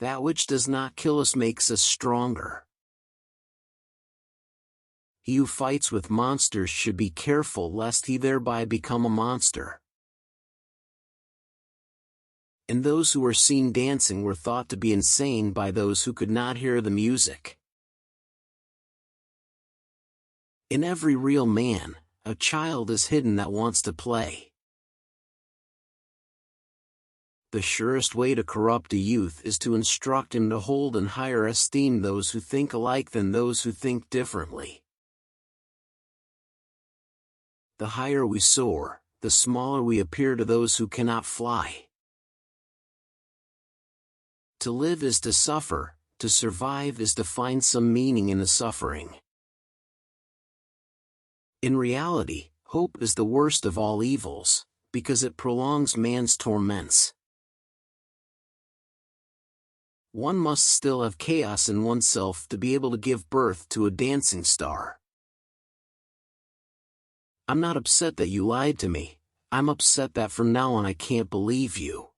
That which does not kill us makes us stronger. He who fights with monsters should be careful lest he thereby become a monster. And those who were seen dancing were thought to be insane by those who could not hear the music. In every real man, a child is hidden that wants to play. The surest way to corrupt a youth is to instruct him to hold in higher esteem those who think alike than those who think differently. The higher we soar, the smaller we appear to those who cannot fly. To live is to suffer, to survive is to find some meaning in the suffering. In reality, hope is the worst of all evils, because it prolongs man's torments. One must still have chaos in oneself to be able to give birth to a dancing star. I'm not upset that you lied to me, I'm upset that from now on I can't believe you.